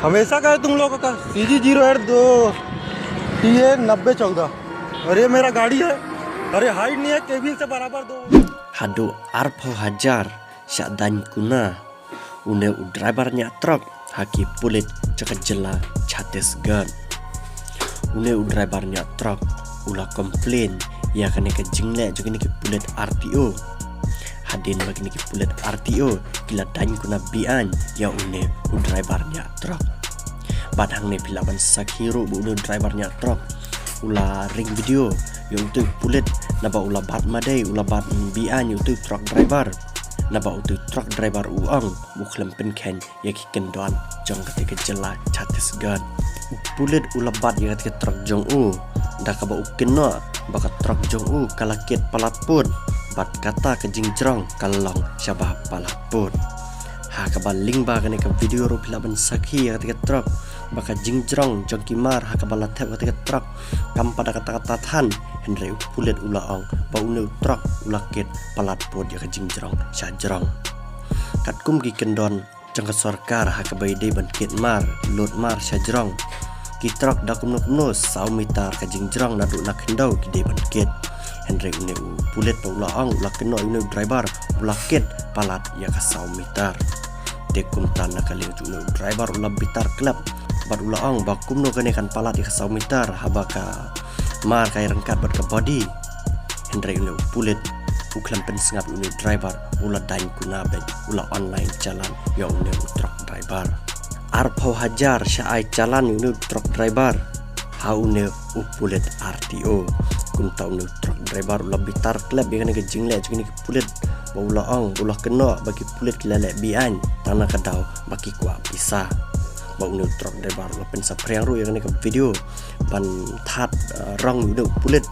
हमेशा का है तुम लोगों का CG 082 TA 9014। अरे मेरा गाड़ी है, अरे हाइट नहीं है, केबिन से बराबर दो। Hado arpo hajar syadany kuna une drivernya truk haki pulit cekat jela Chhattisgarh. Une drivernya truk ula komplain ya kene ke jingle juga ni ke pulit RTO. Hadin bagi ni ke pulit RTO gila dany kuna bian ya une drivernya truk. Badang ne pilaban sakhiro bu une drivernya truk ula ring video yung tu pulit naba ula bat madai ula bat bian yung tu truck driver naba utu truck driver uang muklem penken ya kiken don jong ketika jela Chhattisgarh pulit ula bat ya ketika truck jong dah kaba ukeno baka truck jong kalakit palat pun bat kata ke jingjrong kalong syabah palat pun ha kaba ling ba kene ke video ro pilaban sakhi ya ketika truck baka jingjrong jong kimar ha kaba latep ketika truck kam pada kata-kata tan Henry pulit ula ong ba unu truck ula kit palat pod ya ke jingjrong syajrong kat kum ki kendon jong ke sarkar ha kabai de ban kit mar lot mar syajrong ki truck da kumno sau mitar ke jingjrong na du na kendau ki de ban kit Henry unu pulit ba ula ong ula keno unu driver ula kit palat ya ke sau mitar de kum tan na kali unu driver ula bitar klub bat ula ong ba kumno kene kan palat ya ke sau mitar habaka mar kay rangkat bat ke body Henry unu pulit uklam pensengap unu driver ula dain kunabet ula online jalan ya unu truck driver arpau hajar syai jalan unu truck driver ha unu pulit RTO kunta unu truck driver ula bitar klub yang ke jingle juga ni pulit ba ula ong ula kena bagi pulit lelek bian tanah kedau bagi kuat pisah ba unu truck driver ula pensa priang ru yang ni ke video ban that rong unu pulit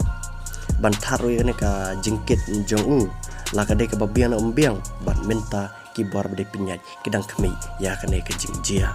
ban that ru yang ni ke jingkit jong la ka de ke babian ombiang ban menta ki bor bade pinyaj kidang kemi ya kene ke jingjia